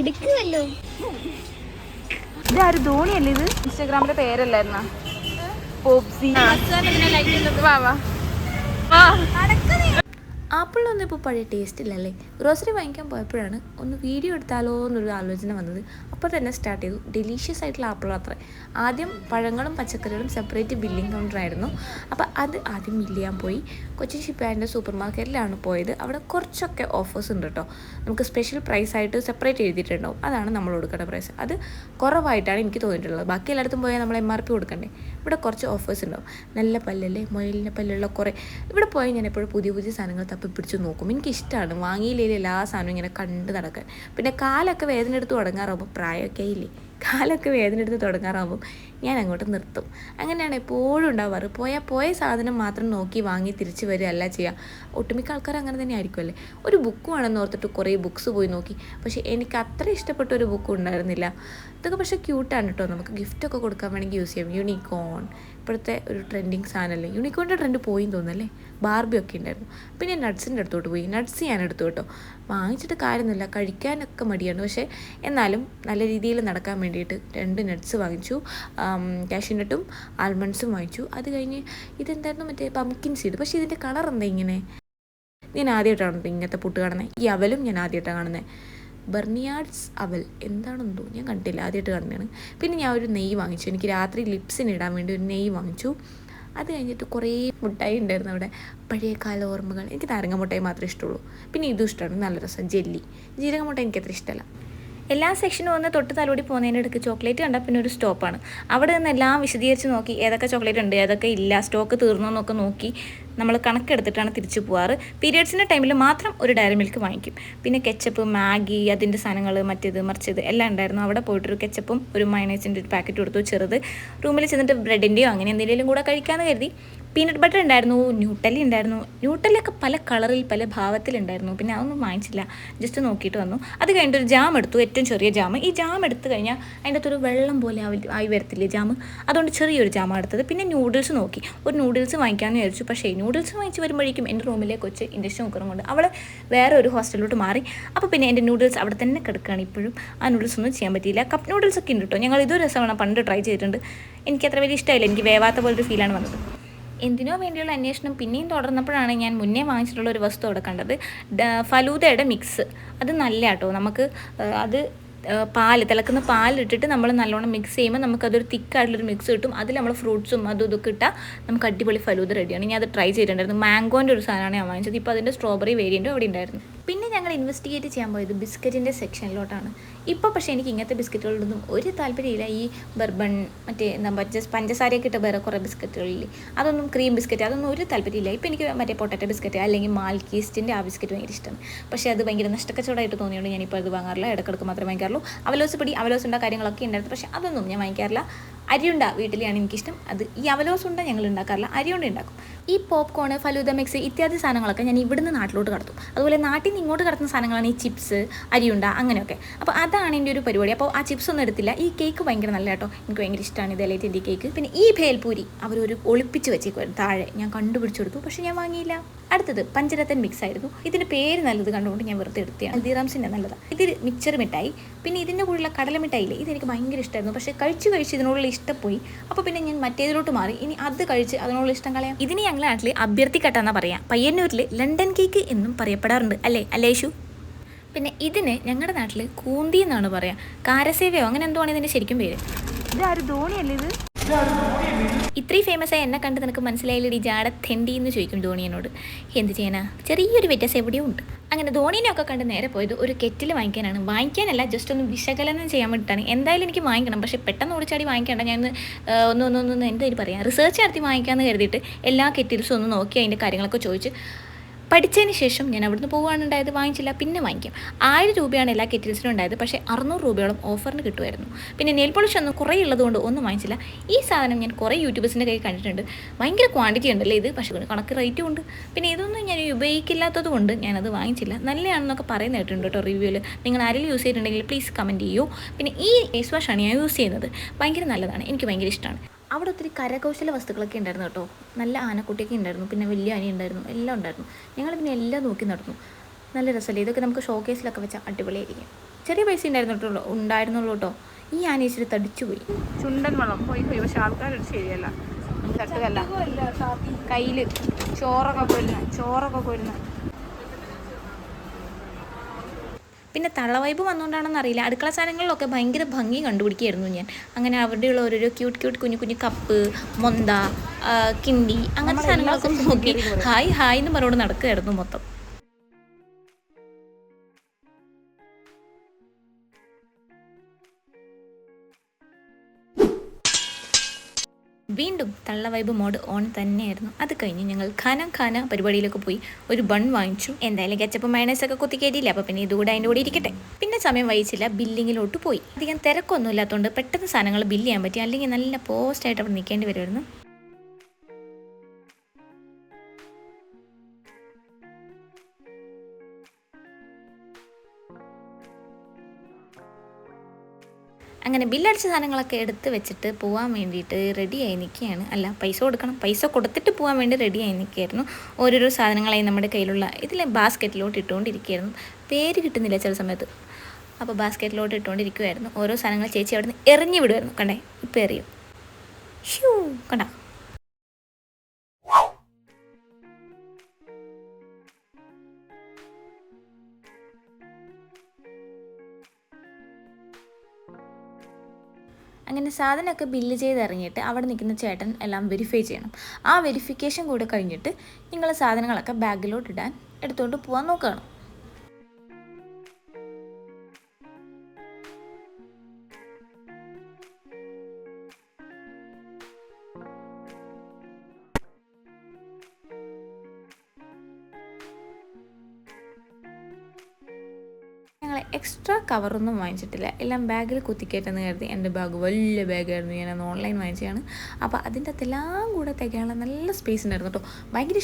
പഠിക്കുമല്ലോ. ഇതാര് ധോണിയല്ലേ ഇത്? ഇൻസ്റ്റാഗ്രാമിലെ പേരല്ലായിരുന്ന പോപ്സി. വാ വാ വാ. ആപ്പിളിനൊന്നും ഇപ്പോൾ പഴയ ടേസ്റ്റ് ഇല്ലല്ലേ. ഗ്രോസറി വാങ്ങിക്കാൻ പോയപ്പോഴാണ് ഒന്ന് വീഡിയോ എടുത്താലോ എന്നൊരു ആലോചന വന്നത്. അപ്പോൾ തന്നെ സ്റ്റാർട്ട് ചെയ്തു. ഡെലീഷ്യസ് ആയിട്ടുള്ള ആപ്പിൾ അത്ര. ആദ്യം പഴങ്ങളും പച്ചക്കറികളും സെപ്പറേറ്റ് ബില്ലിംഗ് കൗണ്ടറായിരുന്നു. അപ്പോൾ അത് ആദ്യം ബില്ല് ചെയ്യാൻ പോയി. കൊച്ചിൻ ഷിപ്പ്യാർഡിൻ്റെ സൂപ്പർ മാർക്കറ്റിലാണ് പോയത്. അവിടെ കുറച്ചൊക്കെ ഓഫേഴ്സ് ഉണ്ട് കേട്ടോ. നമുക്ക് സ്പെഷ്യൽ പ്രൈസ് ആയിട്ട് സെപ്പറേറ്റ് എഴുതിയിട്ടുണ്ടാവും. അതാണ് നമ്മൾ കൊടുക്കേണ്ട പ്രൈസ്. അത് കുറവായിട്ടാണ് എനിക്ക് തോന്നിയിട്ടുള്ളത്. ബാക്കി എല്ലായിടത്തും പോയാൽ നമ്മൾ MRP കൊടുക്കണ്ടേ. ഇവിടെ കുറച്ച് ഓഫേഴ്സ് ഉണ്ടാവും. നല്ല പല്ലല്ലേ, മുയലിൻ്റെ പല്ലുള്ള കുറേ. ഇവിടെ പോയാൽ ഞാൻ എപ്പോഴും പുതിയ പുതിയ സാധനങ്ങൾ പിടിച്ച് നോക്കും. എനിക്കിഷ്ടമാണ് വാങ്ങിയില്ലെങ്കിൽ എല്ലാ സാധനവും ഇങ്ങനെ കണ്ട് നടക്കാൻ. പിന്നെ കാലൊക്കെ വേദന എടുത്ത് തുടങ്ങാറാകുമ്പോൾ, പ്രായമൊക്കെ ഇല്ലേ, കാലൊക്കെ വേദന എടുത്ത് തുടങ്ങാറാകുമ്പോൾ ഞാൻ അങ്ങോട്ട് നിർത്തും. അങ്ങനെയാണ് എപ്പോഴും ഉണ്ടാവാറ്. പോയ സാധനം മാത്രം നോക്കി വാങ്ങി തിരിച്ച് വരികയല്ല ചെയ്യുക. ഒട്ടുമിക്ക ആൾക്കാർ അങ്ങനെ തന്നെ ആയിരിക്കുമല്ലേ. ഒരു ബുക്ക് വേണമെന്ന് ഓർത്തിട്ട് കുറേ ബുക്ക്സ് പോയി നോക്കി. പക്ഷേ എനിക്ക് അത്ര ഇഷ്ടപ്പെട്ട ഒരു ബുക്ക് ഉണ്ടായിരുന്നില്ല. ഇതൊക്കെ പക്ഷേ ക്യൂട്ടാണ് കേട്ടോ. നമുക്ക് ഗിഫ്റ്റൊക്കെ കൊടുക്കാൻ വേണമെങ്കിൽ യൂസ് ചെയ്യാം. യൂണിക്കോൺ ഇപ്പോഴത്തെ ഒരു ട്രെൻഡിങ് സാധനമല്ലേ. യൂണിക്കോണിൻ്റെ ട്രെൻഡ് പോയിന്ന് തോന്നുന്നല്ലേ. ബാർബിയൊക്കെ ഉണ്ടായിരുന്നു. പിന്നെ നട്ട്സിൻ്റെ അടുത്തോട്ട് പോയി. നട്ട്സ് ഞാൻ എടുത്തു കേട്ടോ. വാങ്ങിച്ചിട്ട് കാര്യമൊന്നുമില്ല, കഴിക്കാനൊക്കെ മടിയാണ്. പക്ഷേ എന്നാലും നല്ല രീതിയിൽ നടക്കാൻ വേണ്ടിയിട്ട് 2 നട്ട്സ് വാങ്ങിച്ചു. കാഷ്യൂനട്ടും ആൽമണ്ട്സും വാങ്ങിച്ചു. അത് കഴിഞ്ഞ് ഇതെന്തായിരുന്നു, മറ്റേ പംകിൻ സീഡ്. പക്ഷേ ഇതിൻ്റെ കളർ എന്താ ഇങ്ങനെ? ഞാൻ ആദ്യമായിട്ടാണ് ഇങ്ങനത്തെ പുട്ട് കാണുന്നത്. ഈ അവലും ഞാൻ ആദ്യമായിട്ടാണ് കാണുന്നത്. ബർണിയാഡ്സ് അവൽ എന്താണെന്നോ ഞാൻ കണ്ടില്ല, ആദ്യമായിട്ട് കാണുന്നതാണ്. പിന്നെ ഞാൻ ഒരു നെയ്യ് വാങ്ങിച്ചു. എനിക്ക് രാത്രി ലിപ്സിന് ഇടാൻ വേണ്ടി ഒരു നെയ്യ് വാങ്ങിച്ചു. അത് കഴിഞ്ഞിട്ട് കുറേ മുട്ടായി ഉണ്ടായിരുന്നു അവിടെ. പഴയകാല ഓർമ്മകൾ. എനിക്ക് നാരങ്ങ മുട്ടായി മാത്രമേ ഇഷ്ടമുള്ളൂ. പിന്നെ ഇതും ഇഷ്ടമാണ്, നല്ല രസം. ജെല്ലി, ജീരക മുട്ടായി എനിക്കത്ര ഇഷ്ടമല്ല. എല്ലാ സെക്ഷനും ഒന്ന് തൊട്ട് തലോടി പോകുന്നതിൻ്റെ ഇടയ്ക്ക് ചോക്ലേറ്റ് കണ്ടാൽ പിന്നെ ഒരു സ്റ്റോപ്പാണ്. അവിടെ നിന്ന് എല്ലാം വിശദീകരിച്ച് നോക്കി ഏതൊക്കെ ചോക്ലേറ്റ് ഉണ്ട്, ഏതൊക്കെ ഇല്ല, സ്റ്റോക്ക് തീർന്നോ എന്നൊക്കെ നോക്കി നമ്മൾ കണക്കെടുത്തിട്ടാണ് തിരിച്ചു പോകാറ്. പീരിയഡ്സിൻ്റെ ടൈമിൽ മാത്രം ഒരു ഡയറി മിൽക്ക് വാങ്ങിക്കും. പിന്നെ കെച്ചപ്പ്, മാഗി, അതിൻ്റെ സാധനങ്ങൾ, മറ്റേത് മറിച്ചത് എല്ലാം ഉണ്ടായിരുന്നു. അവിടെ പോയിട്ടൊരു കെച്ചപ്പും ഒരു മയണൈസിൻ്റെ ഒരു പാക്കറ്റ് കൊടുത്തു, ചെറുത്. റൂമിൽ ചെന്നിട്ട് ബ്രെഡിൻ്റെയോ അങ്ങനെ എന്തെങ്കിലും കൂടെ കഴിക്കാമെന്ന് കരുതി. പീനട്ട് ബട്ടർ ഉണ്ടായിരുന്നു, ന്യൂട്ടല്ലി ഉണ്ടായിരുന്നു. ന്യൂട്ടല്ലൊക്കെ പല കളറിൽ പല ഭാവത്തിലുണ്ടായിരുന്നു. പിന്നെ അതൊന്നും വാങ്ങിച്ചില്ല, ജസ്റ്റ് നോക്കിയിട്ട് വന്നു. അത് കഴിഞ്ഞിട്ട് ഒരു ജാം എടുത്തു, ഏറ്റവും ചെറിയ ജാം. ഈ ജാം എടുത്തു കഴിഞ്ഞാൽ അതിൻ്റെ അകത്തൊരു വെള്ളം പോലെ ആയി വരത്തില്ലേ ജാം, അതുകൊണ്ട് ചെറിയൊരു ജാമാണ് എടുത്തത്. പിന്നെ നൂഡിൽസ് നോക്കി, ഒരു നൂഡിൽസ് വാങ്ങിക്കാമെന്ന് വിചാരിച്ചു. പക്ഷേ നൂഡിൽസ് വാങ്ങിച്ച് വരുമ്പോഴേക്കും എൻ്റെ റൂമിലെ കൊച്ച് ഇൻഡക്ഷൻ കുക്കറും കൊണ്ട് അവൾ വേറെ ഒരു ഹോസ്റ്റലിലോട്ട് മാറി. അപ്പോൾ പിന്നെ എൻ്റെ നൂഡിൽസ് അവിടെ തന്നെ കിടക്കുകയാണ് ഇപ്പോഴും. ആ നൂഡിൽസ് ഒന്നും ചെയ്യാൻ പറ്റിയില്ല. കപ്പ് നൂഡിൽസ് ഒക്കെ ഉണ്ട് കേട്ടോ. ഞങ്ങൾ ഇതൊരു രസമാണ് പണ്ട് ട്രൈ ചെയ്തിട്ടുണ്ട്. എനിക്കത്ര വലിയ ഇഷ്ടമായില്ല. എനിക്ക് വേവാത്ത പോലൊരു ഫീലാണ് വന്നത്. എന്തിനോ വേണ്ടിയുള്ള അന്വേഷണം പിന്നെയും തുടർന്നപ്പോഴാണ് ഞാൻ മുന്നേ വാങ്ങിച്ചിട്ടുള്ള ഒരു വസ്തു അവിടെ കണ്ടത്. ഫലൂദയുടെ മിക്സ്. അത് നല്ല കേട്ടോ. നമുക്ക് അത് തിളക്കുന്ന പാലിട്ടിട്ട് നമ്മൾ നല്ലോണം മിക്സ് ചെയ്യുമ്പോൾ നമുക്കതൊരു തിക്കായിട്ടുള്ളൊരു മിക്സ് കിട്ടും. അതിൽ നമ്മൾ ഫ്രൂട്ട്സും അതും ഇതൊക്കെ ഇട്ടാൽ നമുക്ക് അടിപൊളി ഫലൂദ റെഡിയാണ്. ഞാൻ അത് ട്രൈ ചെയ്തിട്ടുണ്ടായിരുന്നു. മാംഗോൻ്റെ ഒരു സാധനമാണ് ഞാൻ വാങ്ങിച്ചത്. ഇപ്പോൾ അതിൻ്റെ സ്ട്രോബെറി വേരിയൻറ്റും അവിടെ ഉണ്ടായിരുന്നു. പിന്നെ ഞങ്ങൾ ഇൻവെസ്റ്റിഗേറ്റ് ചെയ്യാൻ പോയത് ബിസ്ക്കറ്റിൻ്റെ സെക്ഷനിലോട്ടാണ്. ഇപ്പോൾ പക്ഷേ എനിക്ക് ഇങ്ങനത്തെ ബിസ്ക്കറ്റുകളൊന്നും ഒരു താല്പര്യമില്ല. ഈ ബർബൺ, മറ്റേ എന്താ പഞ്ചസാരയൊക്കെ ഇട്ട വേറെ കുറേ ബിസ്ക്കറ്റുകളില്ലേ, അതൊന്നും, ക്രീം ബിസ്ക്കറ്റ്, അതൊന്നും ഒരു താല്പര്യമില്ല. ഇപ്പോൾ എനിക്ക് മറ്റേ പൊട്ടാറ്റോ ബിസ്ക്കറ്റ് അല്ലെങ്കിൽ മാൽക്കീസ്റ്റിൻ്റെ ആ ബിസ്ക്കറ്റ് ഭയങ്കര ഇഷ്ടമാണ്. പക്ഷേ അത് ഭയങ്കര നഷ്ടക്കച്ചവടമായിട്ട് തോന്നിയുകൊണ്ട് ഞാനിപ്പോൾ അത് വാങ്ങാറില്ല. ഇടക്കിടക്ക് മാത്രമേ വാങ്ങിക്കാറുള്ളൂ. അവലോസുണ്ട കാര്യങ്ങളൊക്കെ ഉണ്ടായിരുന്നു. പക്ഷേ അതൊന്നും ഞാൻ വാങ്ങിക്കാറില്ല. അരിയുണ്ട വീട്ടിലാണ് എനിക്കിഷ്ടം. അത് ഈ അവലോസുണ്ട ഞങ്ങൾ ഉണ്ടാക്കാറില്ല, അരിയുണ്ട ഉണ്ടാക്കും. ഈ പോപ്കോൺ, ഫലൂദ മിക്സ് ഇത്യാദി സാധനങ്ങളൊക്കെ ഞാൻ ഇവിടുന്ന് നാട്ടിലോട്ട് കടത്തും. അതുപോലെ നാട്ടിൽ നിന്ന് ഇങ്ങോട്ട് കടത്തുന്ന സാധനങ്ങളാണ് ഈ ചിപ്സ്, അരിയുണ്ട, അങ്ങനെയൊക്കെ. അപ്പോൾ അതാണ് എൻ്റെ ഒരു പരിപാടി. അപ്പോൾ ആ ചിപ്സ് ഒന്നും എടുത്തില്ല. ഈ കേക്ക് ഭയങ്കര നല്ല കേട്ടോ, എനിക്ക് ഭയങ്കര ഇഷ്ടമാണ് ഇത് എലൈറ്റിൻ്റെ കേക്ക്. പിന്നെ ഈ ഭേൽപൂരി അവരൊരു ഒളിപ്പിച്ച് വെച്ചേക്കുമായിരുന്നു താഴെ. ഞാൻ കണ്ടുപിടിച്ചെടുത്തു, പക്ഷേ ഞാൻ വാങ്ങിയില്ല. അടുത്തത് പഞ്ചരത്തൻ മിക്സ് ആയിരുന്നു. ഇതിൻ്റെ പേര് നല്ലത് കണ്ടുകൊണ്ട് ഞാൻ വെറുതെ എടുത്തതാണ്. ഹൽദിറാംസിൻ്റെ നല്ലതാണ്. ഇത് മിക്സർ മിഠായി. പിന്നെ ഇതിൻ്റെ കൂടെയുള്ള കടല മിഠായില്ലേ, ഇതെനിക്ക് ഭയങ്കര ഇഷ്ടമായിരുന്നു. പക്ഷേ കഴിച്ച് ഇതിനോടുള്ള ഇഷ്ടം പോയി. അപ്പോൾ പിന്നെ ഞാൻ മറ്റേതിലോട്ട് മാറി. ഇനി അത് കഴിച്ച് അതിനോടുള്ള ഇഷ്ടം കളയാം. ഇതിന് ഞങ്ങളുടെ നാട്ടിൽ അഭ്യർത്ഥിക്കട്ടെന്നാണ് പറയാം. പയ്യന്നൂരിൽ ലണ്ടൻ കേക്ക് എന്നും പറയപ്പെടാറുണ്ട്, അല്ലേ അല്ലേഷു? പിന്നെ ഇതിന് ഞങ്ങളുടെ നാട്ടിൽ കൂന്തി എന്നാണ് പറയാം. കാരസേവയോ അങ്ങനെ എന്തോ ആണ് ഇതിൻ്റെ ശരിക്കും പേര്. ഇതാര് ധോണിയല്ലേ ഇത്? ഇത്രയും ഫേമസ് ആയി എന്നെ കണ്ട് നിനക്ക് മനസ്സിലായില്ലേ ഈ ജാട തെണ്ടി എന്ന് ചോദിക്കും ധോണിയനോട്. എന്ത് ചെയ്യാനാ, ചെറിയൊരു വ്യത്യാസം എവിടെയും ഉണ്ട്. അങ്ങനെ ധോണിനെയൊക്കെ കണ്ട് നേരെ പോയത് ഒരു കെറ്റിൽ വാങ്ങിക്കാനാണ്. വാങ്ങിക്കാനല്ല, ജസ്റ്റ് ഒന്ന് വിശകലനം ചെയ്യാൻ വേണ്ടിയിട്ടാണ്. എന്തായാലും എനിക്ക് വാങ്ങിക്കണം. പക്ഷേ പെട്ടെന്ന് ഓടിച്ചാടി വാങ്ങിക്കേണ്ട. ഞാൻ ഒന്ന് എന്തായാലും പറയാം, റിസർച്ച് നടത്തി വാങ്ങിക്കാമെന്ന് കരുതിയിട്ട് എല്ലാ കെറ്റിൽസും ഒന്ന് നോക്കി അതിൻ്റെ കാര്യങ്ങളൊക്കെ ചോദിച്ച് പഠിച്ചതിന് ശേഷം ഞാൻ അവിടുന്ന് പോവുകയാണ് ഉണ്ടായത്. വാങ്ങിച്ചില്ല, പിന്നെ വാങ്ങിക്കാം. 1000 രൂപയാണ് എല്ലാ കെറ്റിൽസിനും ഉണ്ടായത്. പക്ഷേ 600 രൂപയോളം ഓഫറിന് കിട്ടുമായിരുന്നു. പിന്നെ നെയിൽ പോളിഷ് ഒന്നും കുറേ ഉള്ളതുകൊണ്ട് ഒന്നും വാങ്ങിച്ചില്ല. ഈ സാധനം ഞാൻ കുറേ യൂട്യൂബേഴ്സിൻ്റെ കയ്യിൽ കണ്ടിട്ടുണ്ട്. ഭയങ്കര ക്വാണ്ടിറ്റി ഉണ്ടല്ലേ ഇത്, പക്ഷേ കണക്ക് റേറ്റും ഉണ്ട്. പിന്നെ ഇതൊന്നും ഞാൻ ഉപയോഗിക്കില്ലാത്തത് കൊണ്ട് ഞാനത് വാങ്ങിച്ചില്ല. നല്ലതാണെന്നൊക്കെ പറയുന്ന കേട്ടിട്ടുണ്ട് കേട്ടോ റിവ്യൂവിൽ. നിങ്ങൾ ആരെങ്കിലും യൂസ് ചെയ്തിട്ടുണ്ടെങ്കിൽ പ്ലീസ് കമൻറ്റ് ചെയ്യൂ. പിന്നെ ഈ ഫേസ് വാഷാണ് ഞാൻ യൂസ് ചെയ്യുന്നത്. ഭയങ്കര നല്ലതാണ്, എനിക്ക് ഭയങ്കര ഇഷ്ടമാണ്. അവിടെ ഒത്തിരി കരകൗശല വസ്തുക്കളൊക്കെ ഉണ്ടായിരുന്നു കേട്ടോ. നല്ല ആനക്കുട്ടിയൊക്കെ ഉണ്ടായിരുന്നു, പിന്നെ വലിയ ആന ഉണ്ടായിരുന്നു, എല്ലാം ഉണ്ടായിരുന്നു. ഞങ്ങൾ പിന്നെ എല്ലാം നോക്കി നടന്നു. നല്ല രസമല്ലേ, ഇതൊക്കെ നമുക്ക് ഷോക്കേസിലൊക്കെ വെച്ചാൽ അടിപൊളിയായിരിക്കും. ചെറിയ പൈസ ഉണ്ടായിരുന്നുള്ളൂ കേട്ടോ. ഈ ആന ഇച്ചിരി തടിച്ചു പോയി. ചുണ്ടൻ വളം പോയി പക്ഷെ ആൾക്കാരൊരു ശരിയല്ല, തട്ടുകല്ല കയ്യിൽ ചോറൊക്കെ കൊരുന്ന. പിന്നെ തള്ളവൈബ് വന്നുകൊണ്ടാണെന്ന് അറിയില്ല, അടുക്കള സാധനങ്ങളിലൊക്കെ ഭയങ്കര ഭംഗി കണ്ടുപിടിക്കുകയായിരുന്നു ഞാൻ. അങ്ങനെ അവിടെയുള്ള ഓരോരോ ക്യൂട്ട് കുഞ്ഞു കപ്പ്, മൊന്ത, കിണ്ടി, അങ്ങനത്തെ സാധനങ്ങളൊക്കെ നോക്കി ഹായ് എന്ന് പറഞ്ഞുകൊണ്ട് നടക്കുകയായിരുന്നു മൊത്തം. വീണ്ടും തള്ള വൈബ് മോഡ് ഓൺ തന്നെയായിരുന്നു. അത് കഴിഞ്ഞ് ഞങ്ങൾ ഖാന പരിപാടിയിലൊക്കെ പോയി ഒരു ബൺ വാങ്ങിച്ചു. എന്തായാലും കെച്ചപ്പ് മയണൈസൊക്കെ കുത്തിക്കയറ്റിയില്ല, അപ്പോൾ പിന്നെ ഇതുകൂടെ അതിൻ്റെ കൂടെ ഇരിക്കട്ടെ. പിന്നെ സമയം വഹിച്ചില്ല, ബില്ലിങ്ങിലോട്ട് പോയി. അധികം തിരക്കൊന്നും ഇല്ലാത്തതുകൊണ്ട് പെട്ടെന്ന് സാധനങ്ങൾ ബില്ല് ചെയ്യാൻ പറ്റി, അല്ലെങ്കിൽ നല്ല പോസ്റ്റായിട്ട് അവിടെ നിൽക്കേണ്ടി വരുമായിരുന്നു. അങ്ങനെ ബില്ലടിച്ച സാധനങ്ങളൊക്കെ എടുത്ത് വെച്ചിട്ട് പോകാൻ വേണ്ടിയിട്ട് റെഡിയായി നിൽക്കുകയാണ്. അല്ല, പൈസ കൊടുക്കണം, പൈസ കൊടുത്തിട്ട് പോകാൻ വേണ്ടി റെഡിയായി നിൽക്കുകയായിരുന്നു. ഓരോരോ സാധനങ്ങളായി നമ്മുടെ കയ്യിലുള്ള ഇതിലെ ബാസ്ക്കറ്റിലോട്ട് ഇട്ടുകൊണ്ടിരിക്കുകയായിരുന്നു. പേര് കിട്ടുന്നില്ല ചില സമയത്ത്, അപ്പോൾ ബാസ്ക്കറ്റിലോട്ട് ഇട്ടുകൊണ്ടിരിക്കുമായിരുന്നു. ഓരോ സാധനങ്ങൾ ചേച്ചി അവിടെ നിന്ന് എറിഞ്ഞു വിടുമായിരുന്നു. കണ്ടേ, ഇപ്പോൾ എറിയും, ഷൂ കണ്ട. അങ്ങനെ സാധനമൊക്കെ ബില്ല് ചെയ്തിറങ്ങിയിട്ട് അവിടെ നിൽക്കുന്ന ചേട്ടൻ എല്ലാം വെരിഫൈ ചെയ്യണം. ആ വെരിഫിക്കേഷൻ കൂടെ കഴിഞ്ഞിട്ട് നിങ്ങൾ സാധനങ്ങളൊക്കെ ബാഗിലോട്ട് ഇടാൻ എടുത്തുകൊണ്ട് പോകാൻ നോക്കുകയാണ്. ഞങ്ങൾ എക്സ്ട്രാ കവറൊന്നും വാങ്ങിച്ചിട്ടില്ല, എല്ലാം ബാഗിൽ കുത്തിക്കയറ്റെന്ന് കരുതി. എൻ്റെ ബാഗ് വലിയ ബാഗായിരുന്നു, ഞാനത് ഓൺലൈൻ വാങ്ങിച്ചതാണ്. അപ്പോൾ അതിൻ്റെ അകത്തെല്ലാം കൂടെ തികയാനുള്ള നല്ല സ്പേസ് ഉണ്ടായിരുന്നു കേട്ടോ. ഭയങ്കര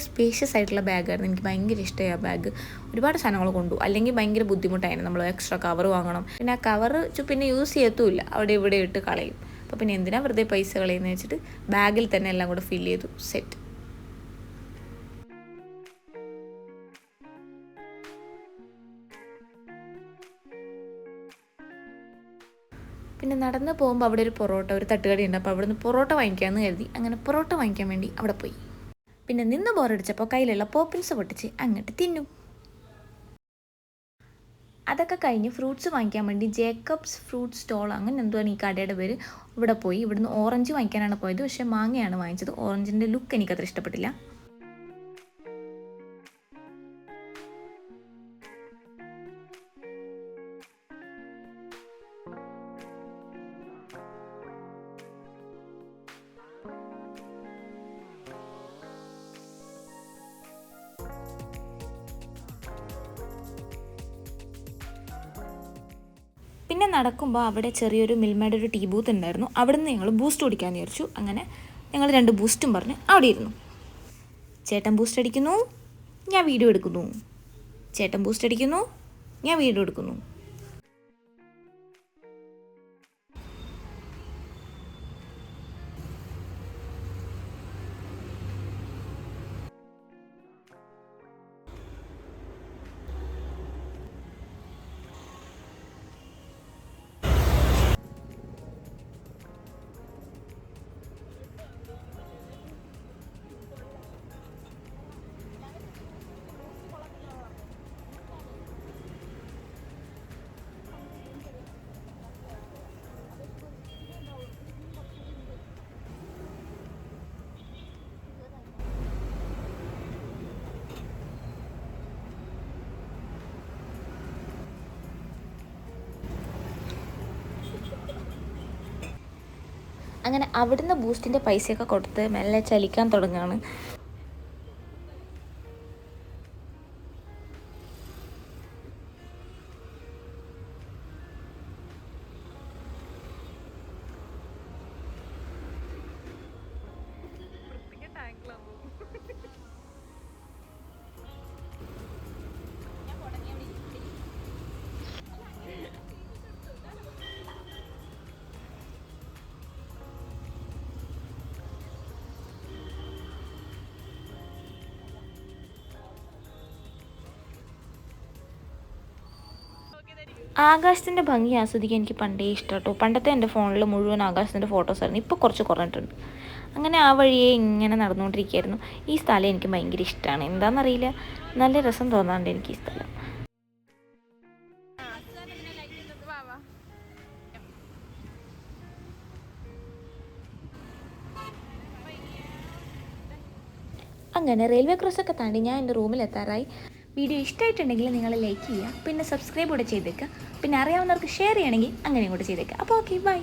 സ്പേഷ്യസ് ആയിട്ടുള്ള ബാഗായിരുന്നു. എനിക്ക് ഭയങ്കര ഇഷ്ടമായി ആ ബാഗ്. ഒരുപാട് സാധനങ്ങൾ കൊണ്ടു, അല്ലെങ്കിൽ ഭയങ്കര ബുദ്ധിമുട്ടായിരുന്നു. നമ്മൾ എക്സ്ട്രാ കവർ വാങ്ങണം, പിന്നെ ആ കവർ പിന്നെ യൂസ് ചെയ്യത്തുമില്ല, അവിടെ ഇവിടെ ഇട്ട് കളയും. അപ്പോൾ പിന്നെ എന്തിനാ വെറുതെ പൈസ കളയുന്നത് വെച്ചിട്ട് ബാഗിൽ തന്നെ എല്ലാം കൂടെ ഫില്ല് ചെയ്തു, സെറ്റ്. പിന്നെ നടന്ന് പോകുമ്പോൾ അവിടെ ഒരു തട്ടുകടി ഉണ്ട്. അപ്പോൾ അവിടെ നിന്ന് പൊറോട്ട വാങ്ങിക്കാമെന്ന് കരുതി. അങ്ങനെ പൊറോട്ട വാങ്ങിക്കാൻ വേണ്ടി അവിടെ പോയി. പിന്നെ നിന്ന് ബോറടിച്ചപ്പോൾ കയ്യിലുള്ള പോപ്പിൻസ് പൊട്ടിച്ച് അങ്ങോട്ട് തിന്നു. അതൊക്കെ കഴിഞ്ഞ് ഫ്രൂട്ട്സ് വാങ്ങിക്കാൻ വേണ്ടി ജേക്കബ്സ് ഫ്രൂട്ട് സ്റ്റോൾ, അങ്ങനെ എന്തുവാണ് ഈ കടയുടെ പേര്, ഇവിടെ പോയി. ഇവിടുന്ന് ഓറഞ്ച് വാങ്ങിക്കാനാണ് പോയത്, പക്ഷേ മാങ്ങയാണ് വാങ്ങിച്ചത്. ഓറഞ്ചിൻ്റെ ലുക്ക് എനിക്കത്ര ഇഷ്ടപ്പെട്ടില്ല. പിന്നെ നടക്കുമ്പോൾ അവിടെ ചെറിയൊരു മിൽമയുടെ ഒരു ടീ ബൂത്ത് ഉണ്ടായിരുന്നു. അവിടെ നിന്ന് ഞങ്ങൾ ബൂസ്റ്റ് കുടിക്കാമെന്ന് വിചാരിച്ചു. അങ്ങനെ ഞങ്ങൾ 2 ബൂസ്റ്റും പറഞ്ഞ് അവിടെ ഇരുന്നു. ചേട്ടൻ ബൂസ്റ്റ് അടിക്കുന്നു, ഞാൻ വീഡിയോ എടുക്കുന്നു. ചേട്ടൻ ബൂസ്റ്റ് അടിക്കുന്നു, ഞാൻ വീഡിയോ എടുക്കുന്നു. അങ്ങനെ അവിടുന്ന് ബൂസ്റ്റിൻ്റെ പൈസയൊക്കെ കൊടുത്ത് മെല്ലെ ചലിക്കാൻ തുടങ്ങുകയാണ്. ആകാശത്തിൻ്റെ ഭംഗി ആസ്വദിക്കാൻ എനിക്ക് പണ്ടേ ഇഷ്ടം കേട്ടോ. പണ്ടത്തെ എൻ്റെ ഫോണിൽ മുഴുവൻ ആകാശത്തിൻ്റെ ഫോട്ടോസായിരുന്നു. ഇപ്പോൾ കുറച്ച് കുറഞ്ഞിട്ടുണ്ട്. അങ്ങനെ ആ വഴിയെ ഇങ്ങനെ നടന്നുകൊണ്ടിരിക്കുകയായിരുന്നു. ഈ സ്ഥലം എനിക്ക് ഭയങ്കര ഇഷ്ടമാണ്. എന്താണെന്നറിയില്ല, നല്ല രസം തോന്നാറുണ്ട് എനിക്ക് ഈ സ്ഥലം. അങ്ങനെ റെയിൽവേ ക്രോസൊക്കെ താണ്ടി ഞാൻ എൻ്റെ റൂമിലെത്താറായി. വീഡിയോ ഇഷ്ടമായിട്ടുണ്ടെങ്കിൽ നിങ്ങൾ ലൈക്ക് ചെയ്യുക, പിന്നെ സബ്സ്ക്രൈബ് കൂടെ ചെയ്തേക്കുക, പിന്നെ അറിയാവുന്നവർക്ക് ഷെയർ ചെയ്യണമെങ്കിൽ അങ്ങനെയും കൂടെ ചെയ്തേക്കുക. അപ്പോൾ ഓക്കെ, ബൈ.